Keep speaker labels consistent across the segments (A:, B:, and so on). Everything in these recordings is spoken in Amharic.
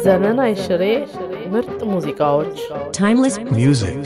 A: ዘመን አይሽሬ ምርጥ ሙዚቃዎች
B: timeless music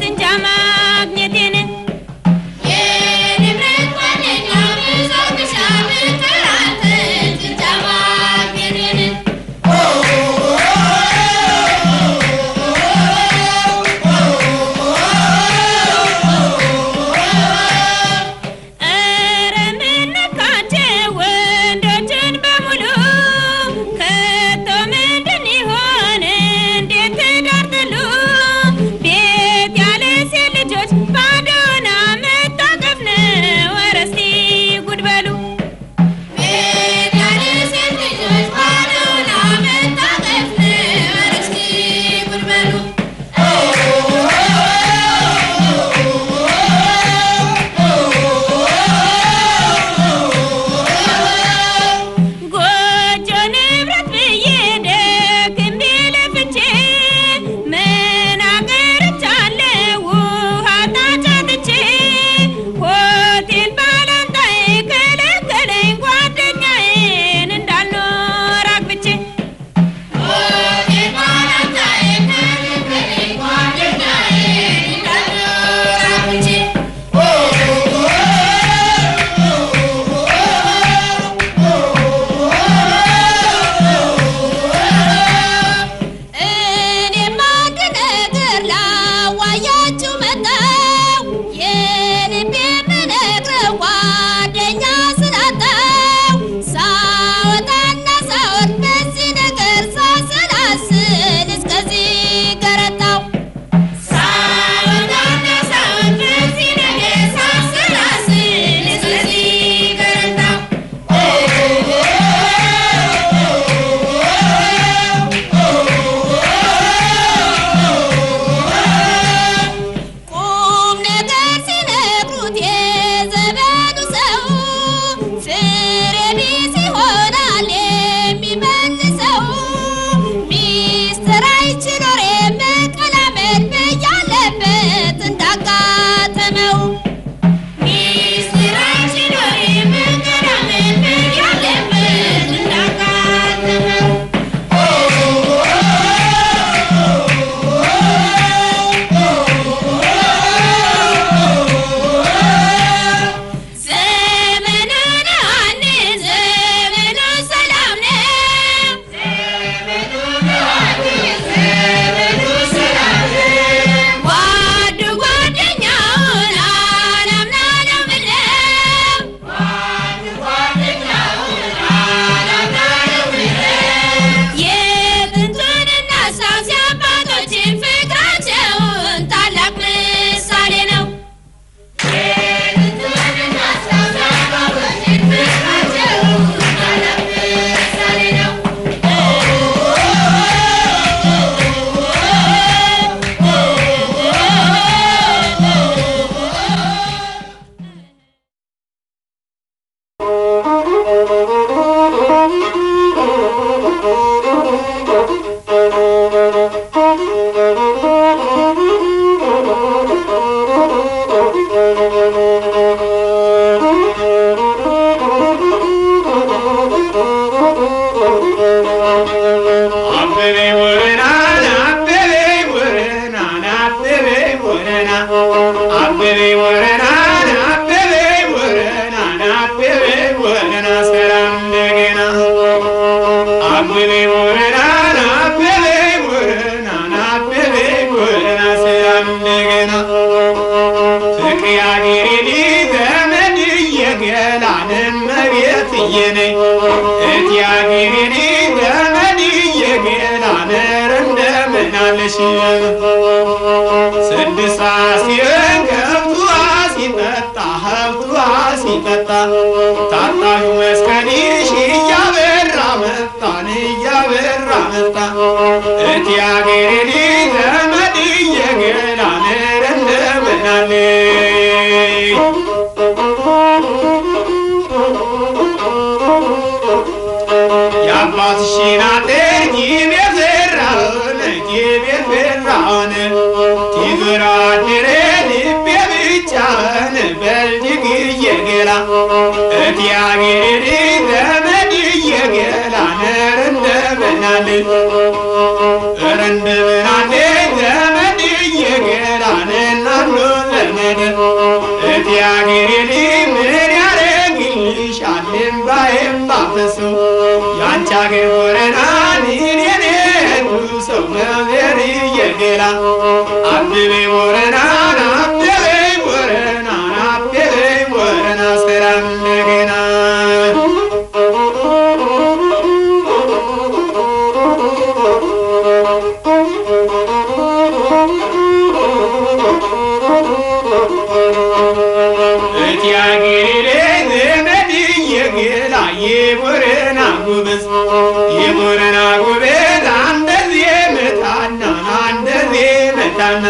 C: Pijama
B: ሲን ከብቱ ሲጠጣ ሀብቱ ሲጠጣ ታጣዩ መስከኒሽ እያበራ መጣን እያበራ መጣ እቲ አገሬ ዘመድ የገላን እንደምናለ ያባትሽና ተጂ በዘራውን ጂበዘራውን ቲግራድረ ልቤ ብቻን በልጅግ የገላ እቲ አገሬ ዘመድ የገላ እንደምናለ እንደምናለ ዘመድ የገላ ናሉ ዘመድ እቲ አገሬ ምን ያረግልሻል እምባዬም ባፈሱ ያንቺ አገር ወረናን እኔ ሰው መቤር የገላ አብቤ ወረናን አብቤ ወረናን አብቤ ወረና ሰላም እንደገና እቲ አገሬ ዘመድ የገላ የወረና ጉበዝ የወረና ጉበዝ አንደዚህ መታና አንደዚህ መታና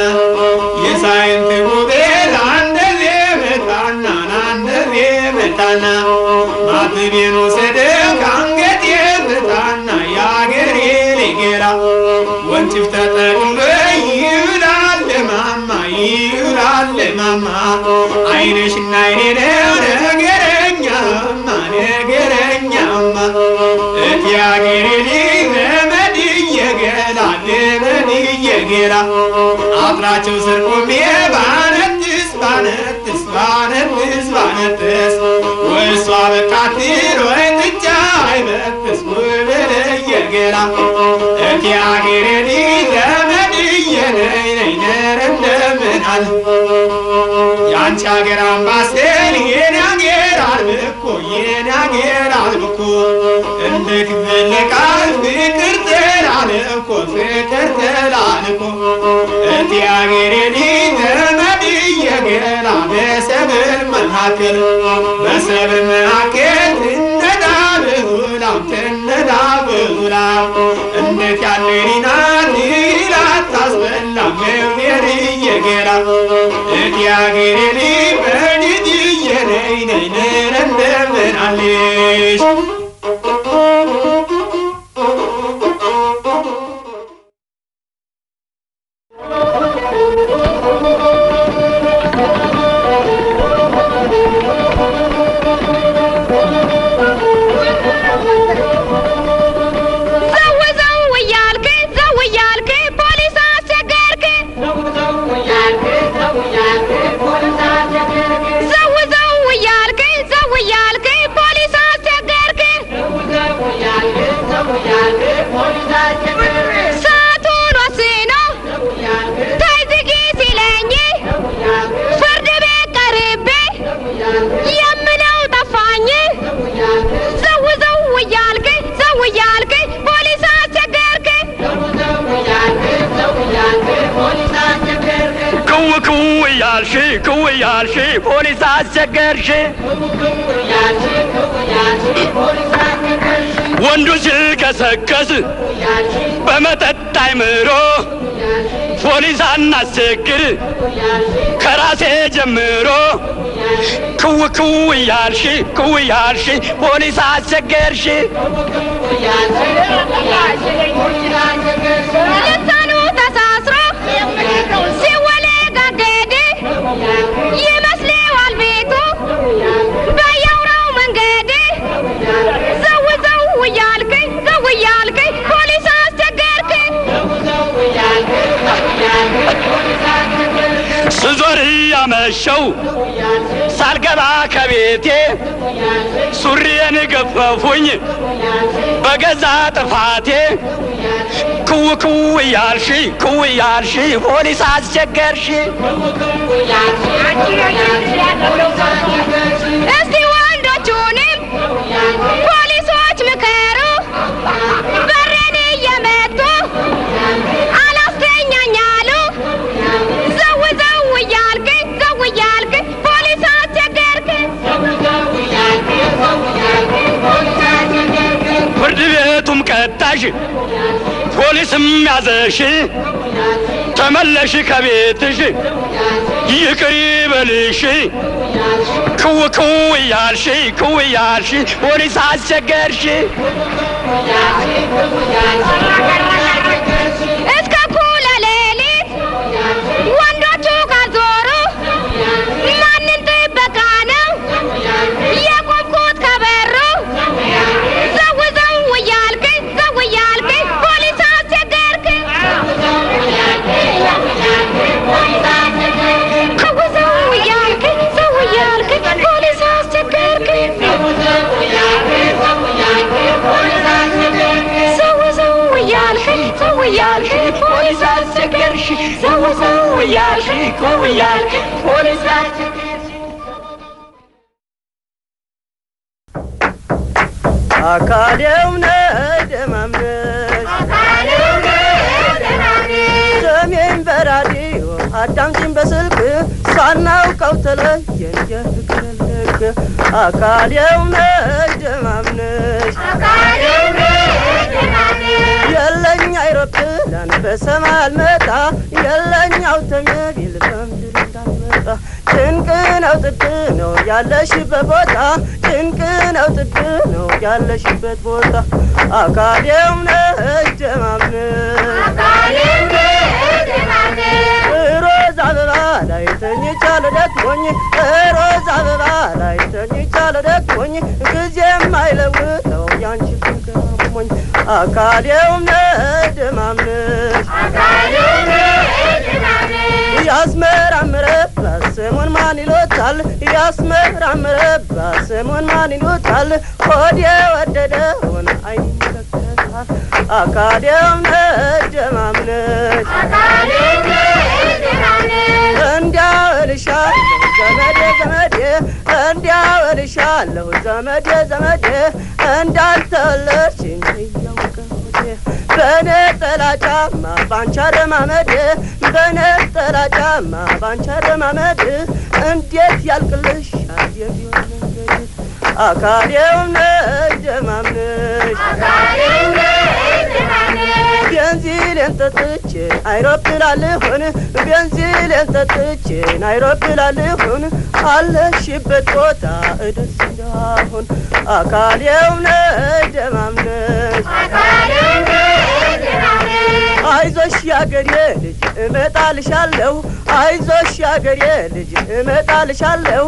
B: የሳይንት ጉበዝ አንደዚህ መታና አንደዚህ መታና ማትቤኑ ሰደው ከአንገቴ መታና የአገሬ ሊገላ ወንጭፍ ተጠቅሎ ይውላል ማማ ይውላል ማማ አይነሽና አይኔ ነው ነገረኛማ ነገረኛማ እቲ አገሬ ዘመድ የገላ ዘመድ የገላ አጥራቸው ስር ቆሜ ባነጥስ ባነጥስ ባነጥስ ባነጥስ ወሷ በቃትር ወይ ጥጃ አይበጥስ ውበለ የገላ እቲ አገሬ ዘመድ የነይ እንደምናል ያንቺ አገር አምባሰል የኔ አገር አልብኮ የኔ አገር አልብኮ እንዴት ይዘለቃል ፍቅር ተላልኮ ፍቅር ተላልኮ እቲ አገሬ ዘመድ የገላ በሰብል መካከል ትነዳብሁላ እንዴት ያለኒና ሊላት ታስበላ መቤር የገላ እቲ አገሬ በልጅ የነይ እንደምን አለሽ كويالشي بوليس عالسكرشي وندو سلكسكس بمتت عمرو بوليس عالسكر كراسي جمرو كويالشي بوليس عالسكرشي لسانو تساسرو سيولي قديدي يمسلي والبيتو بيورو من قدي زويالكي بوليس عالسكركي سزوري يا مشو سالقبا كبيتي سوريان قففوني بقزا طفاتي كويالشي بوليس عالسكرشي استي وندوچونم بوليسوچ مكرو برني يمتو አላስተኛኛሉ ዘው ፖሊስም ያዘሽ ተመለሽ ከቤትሽ ይቅር ይበልሽ ክው ያልሽ ፖሊስ አስቸገርሽ እስከ እኩለ ሌሊት ወንዶቹ ካልዞሩ ማንን ጥበቃ ነው የቆምኩት ከበሩ ዘው እያልከኝ ፖሊስ አስቸገርክ ክው ዘው እያልከኝ ፖሊስ አስቸገርክ ፖሊስ አስቸገርሽ ዘው እያልሽ ፖሊስ አስቸገርሽ
C: አካሌው ነደማምነሽ ሰሜን በራዲዮ አዳምጪኝ በስልክ ሳናውቀው ተለየን የፍቅር ልክ አካሌው ነደማምነሽ የለኝ አይሮፕላን በሰማይ አልመጣ የለኝ አውቶሞቢል በምድር እንዳልመጣ ጭንቅ ነው ጥድ ነው ያለሽበት ቦታ ጭንቅ ነው ጥድ ነው ያለሽበት ቦታ አካሌው ነሽ ደማምነሽ ሮዝ አበባ ላይ ተኝቻለሁ ደክሞኝ ሮዝ አበባ ላይ ተኝቻለሁ ደክሞኝ ጊዜም አይለውጠው ያንቺ ፍቅር አሞኝ አካሌው ነሽ ደማምነሽ ያስመራምረባት ስሙን ማን ይሎታል ያስመራምረባት ስሙን ማን ይሎታል ሆዴ ወደደውን አይመለከታል አካሌው ነሽ ደማምነሽ እንዲያው እልሻለሁ ዘመዴ እንዲያው እልሻለሁ ዘመዴ እንዳልተወለድሽኝ እያውቅሁ በነጠላ ጫማ ባንቺ አረማመድ በነጠላ ጫማ ባንቺ አረማመድ እንዴት ያልቅልሻል የቢሆን መንገድ አካሌው ነሽ ደማምነሽ ቤንዚሌን ጠጥቼ አይሮፕላን ልሆን ቤንዚሌን ጠጥቼ አይሮፕላን ልሆን አለሽበት ቦታ እደርስ እንዳሁን አካሌው ነሽ ደማምነሽ አይዞሽ ያገሬ ልጅ እመጣልሻለሁ አይዞሽ ያገሬ ልጅ እመጣልሻለሁ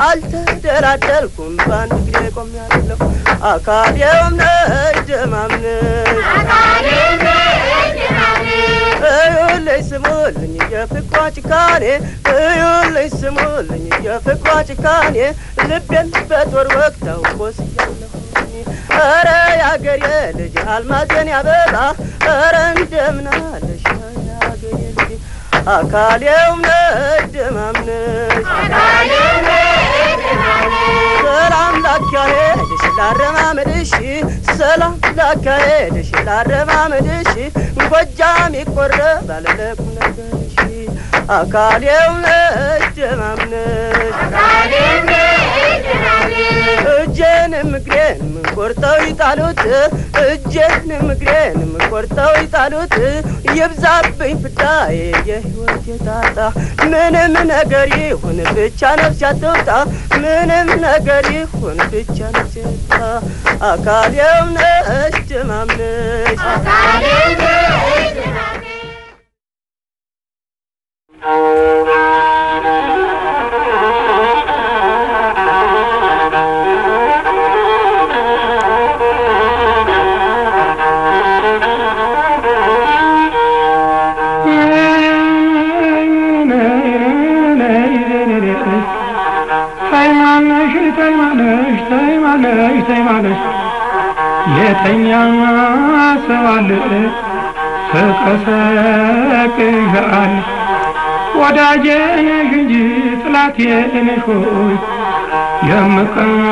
C: አልተደላደልኩም በአንድ እግሬ ቆሜያለሁ አካሌው ነሽ ደማምነሽ እዩልኝ ስሙልኝ የፍቅሯ ጭካኔ እዩልኝ ስሙልኝ የፍቅሯ ጭካኔ ልቤን በጦር ወቅተው ቆስያለሁ ኧረ ያገሬ ልጅ አልማዜን ያበባ ኧረ እንደምን አለሽ ያገሬ ልጅ አካሌው ነሽ ደማምነሽ ሰላም ላካሄድሽ ላረማመድሽ ሰላም ላካሄድሽ ላረማመድሽ ጎጃም ይቆረባል ለቁም ነገርሽ አካሌው ነሽ ደማምነሽ እጄንም እግሬንም ቆርጠው ይጣሉት እጄንም እግሬንም ቆርጠው ይጣሉት ይብዛብኝ ፍዳዬ የሕይወቴ ጣጣ ምንም ነገር ይሁን ብቻ ነፍሴ አትውጣ ምንም ነገር ይሁን ብቻ ነፍሴ አትውጣ አካሌው ነሽ ደማምነሽ
D: የተኛማ ሰው አለ ተቀሰቅሻል ወዳጄ ነሽ እንጂ ጥላቴ ነሽ ሆይ የምቀሰቅሽ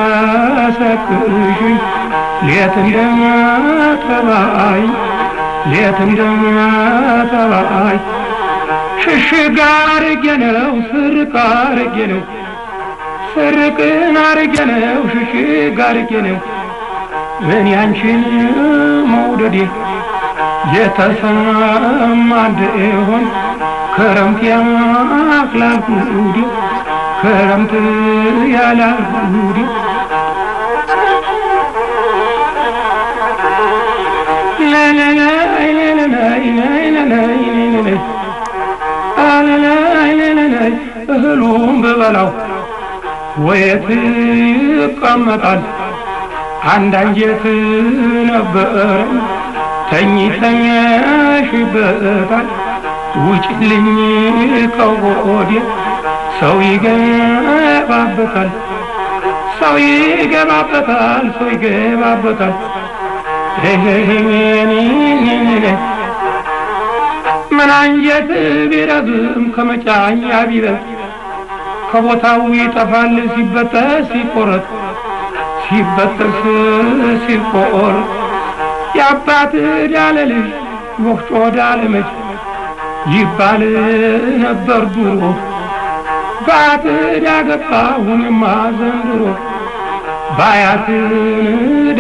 D: ሌት እንደማተባይ ሽሽግ አርጌ ነው ስርቅ አርጌ ነው ስርቅን አርጌ ነው ሽሽግ አርጌ ነው እኔ አንቺን መውደዴ የተሰማ እንደሆን ክረምት ያክላልኩዲ ክረምት ያላልኩዲ እህሉም ብበላው ወየት ይቀመጣል አንድ አንጀት ነበር ተኝተሽበታል ውጭልኝ ከወዲያ ሰው ይገባበታል ሰው ይገባበታል ሰው ይገባበታል ምን አንጀት ቢረዝም ከመጫኛ ቢበልጥ ከቦታው ይጠፋል ሲበጠስ ሲቆረጥ ሲበጠስ ሲቆረጥ ያባት ዳለልሽ ወፍጮ ዳለመች ይባል ነበር ድሮ ባት ዳገባሁንማ ዘንድሮ ባያት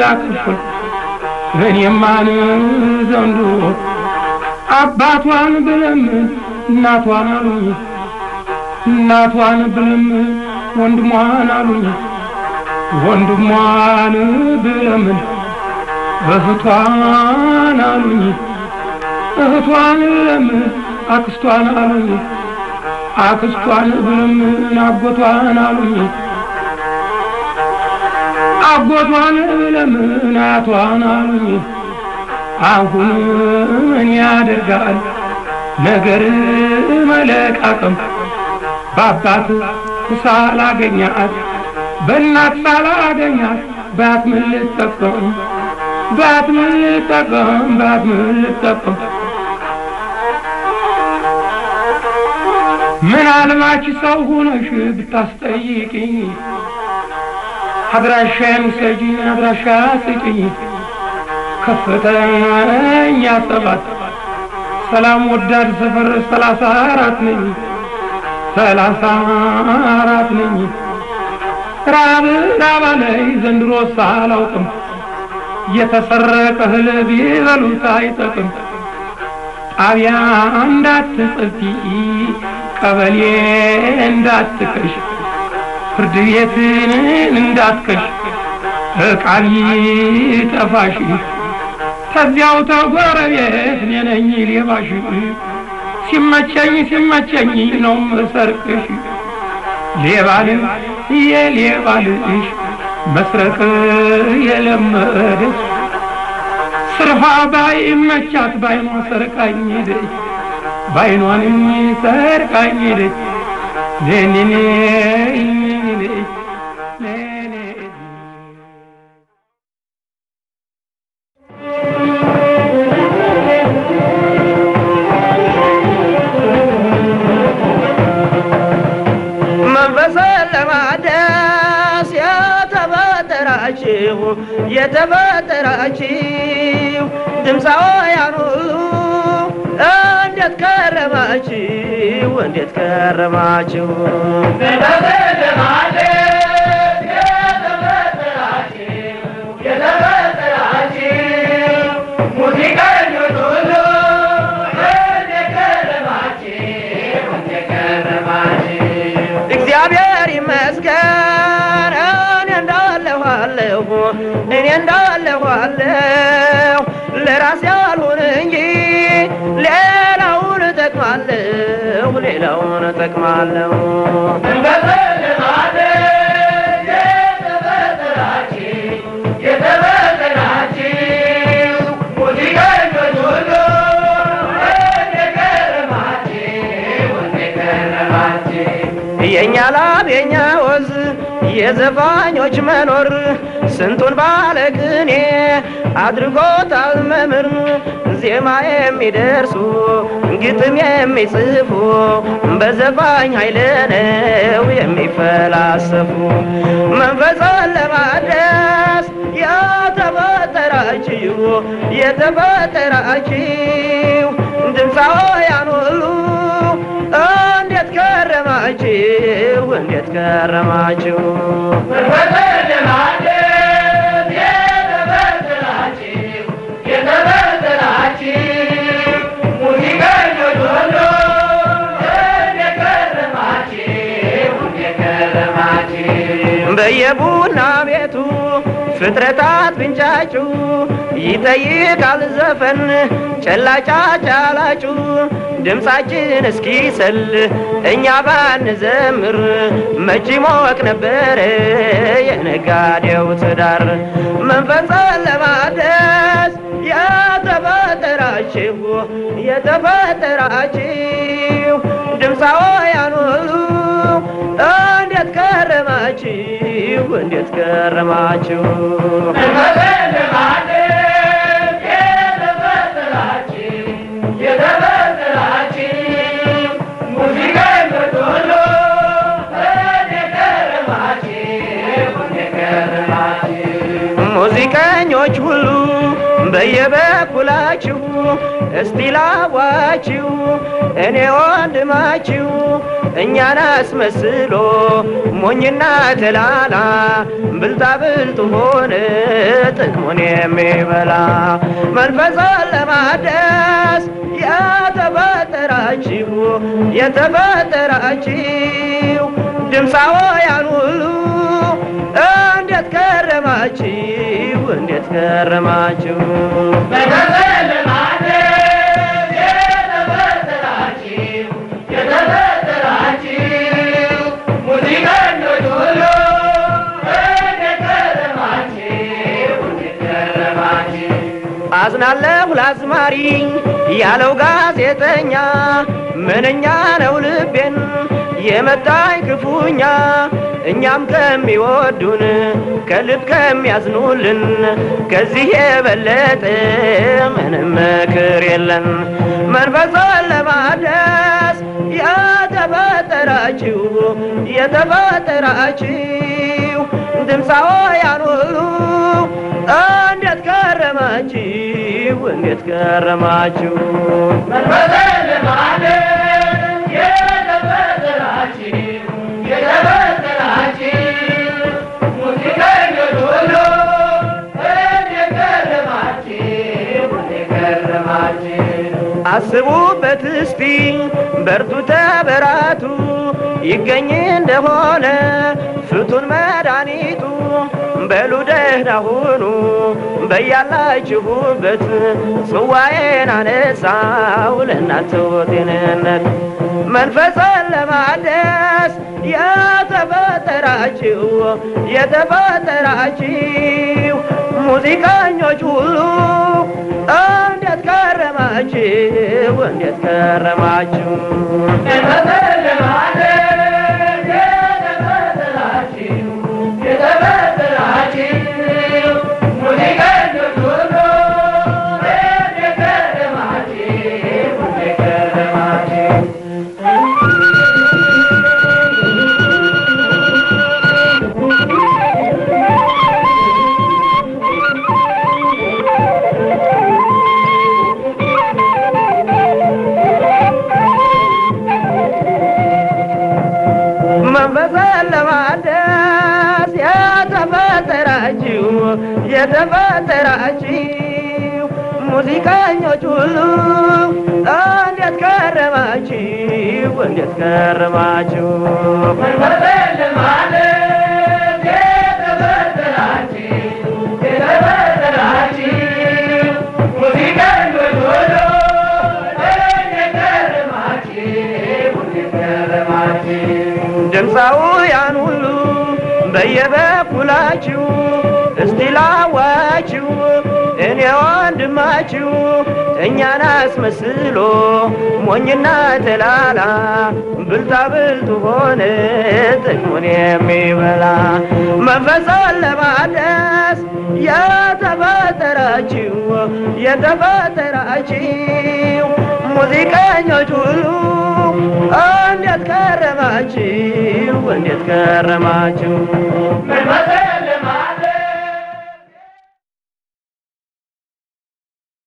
D: ዳክፍል እኔማን ዘንድሮ አባቷን ብለምን እናቷን አሉኝ እናቷን ብለምን ወንድሟን አሉኝ ወንድሟን ብለምን እህቷን አሉኝ እህቷን ብለምን አክስቷን አሉኝ አክስቷን ብለምን አጎቷን አሉኝ አጎቷን ብለምን አያቷን አሉኝ አሁን ምን ያደርጋል ነገር መለቃቀም በአባት ሳላገኛት በእናት ሳላገኛት ባት ምን ልጠቀም ባት ምን ልጠቀም ባት ምን ልጠቀም ምናልባች ሰው ሆነሽ ብታስጠይቅኝ አድራሻዬን ሰጪኝ አድራሻ ስጪኝ ከፍተኛ ሰባት ሰላም ወዳድ ሰፈር 34 ነኝ 34 ነኝ ራብ ላይ ዘንድሮ ሳላውቅም የተሰረቀ እህል ቢበሉት አይጠቅም ጣቢያ እንዳትጽፊ ቀበሌ እንዳትከሽ ፍርድ ቤትን እንዳትከሽ ቃል ይጠፋሽ ከዚያው ተጎረቤት ነኝ ሌባሽ ሲመቸኝ ነው መሰርቅሽ ሌባልም የሌባልሽ መስረቅ የለመደች ስርፋ ባይመቻት ባይኗ ሰርቃኝ ሄደች ባይኗንም ሰርቃኝ ሄደች ለኔ
C: የተፈጠራችሁ ድምፃውያን ሁሉ እንዴት ከረማችሁ እንዴት ከረማችሁ ሙዚቀኞች ሁሉ እንዴት ከረማችሁ እንዴት ከረማችሁ እግዚአብሔር ይመስገን እኔ እንዳለኋለሁ ለራሴ አልሆን እንጂ ሌላውን እጠቅማለሁ ሙዚቀኞች ሁሉ የኛ ላብ የኛ ወዝ የዘፋኞች መኖር ስንቱን ባለቅኔ አድርጎታል መምህር ዜማ የሚደርሱ ግጥም የሚጽፉ በዘፋኝ ኃይል ነው የሚፈላሰፉ መንፈስን ለማደስ የተፈጠራችሁ ድምፃውያን ሁሉ እንዴት ከረማችሁ በየቡና ቤቱ ፍጥረታት ብንጫጩ ይጠይቃል ዘፈን ጨላጫ ጫላጩ ድምፃችን እስኪሰል እኛ ባንዘምር መች ሞቅ ነበረ የነጋዴው ትዳር መንፈስን ለማደስ የተፈጠራችሁ ድምፃውያን ሁሉ እንዴት ከረማችሁ እንዴት ከረማችሁ ሙዚቀኞች ሁሉ በየበኩላችሁ እስቲ ላዋችሁ እኔ ወንድማችሁ እኛን አስመስሎ ሞኝና ተላላ ብልጣ ብልጥ ሆነ ጥቅሙን የሚበላ መንፈስን ለማደስ የተፈጠራችሁ ድምፃውያን ሁሉ እንዴት ከረማችሁ እንዴት ከረማችሁ ሙዚቀኞች ሁሉ እንዴት ከረማችሁ አዝናለሁ ለአዝማሪ ያለው ጋዜጠኛ ምንኛ ነው ልቤን የመታኝ ክፉኛ እኛም ከሚወዱን ከልብ ከሚያዝኑልን ከዚህ የበለጠ ምንም ምክር የለን መንፈስን ለማደስ የተፈጠራችሁ ድምፃውያን ሁሉ እንዴት ከረማችሁ እንዴት ከረማችሁ መንፈስን ለማደስ አስቡበት እስቲ በርቱ ተበራቱ ይገኝ እንደሆነ ፍቱን መድኃኒቱ በሉ ደህና ሁኑ በያላችሁበት ጽዋዬን አነሳው ለእናንተው ጤንነት መንፈስን ለማደስ የተፈጠራችሁ ሙዚቀኞች ሁሉ እንዴት ከረማችሁ እንዴት ከረማችሁ መንፈስን ለማደስ የተፈጠራችሁ ሙዚቀኞች ሁሉ እንዴት ከረማችሁ እንዴት ከረማችሁ መንፈስን ለማደስ የተፈጠራችሁ ሙዚቀኞች ሁሉ እንዴት ከረማችሁ እንዴት ከረማችሁ መንፈስን ለማደስ የተፈጠራችሁ ሙዚቀኞች ሁሉ እንዴት ከረማችሁ እንዴት ከረማችሁ ድምፃውያን ሁሉ በየበኩላችሁ እስቲ ላዋችሁ እኔ ወንድማችሁ እኛን አስመስሎ ሞኝና ተላላ ብልጣ ብልጥ ሆነ ጥቅሙን የሚበላ መንፈስን ለማደስ የተፈጠራችሁ ሙዚቀኞች ሁሉ እንዴት ከረማችሁ እንዴት ከረማችሁ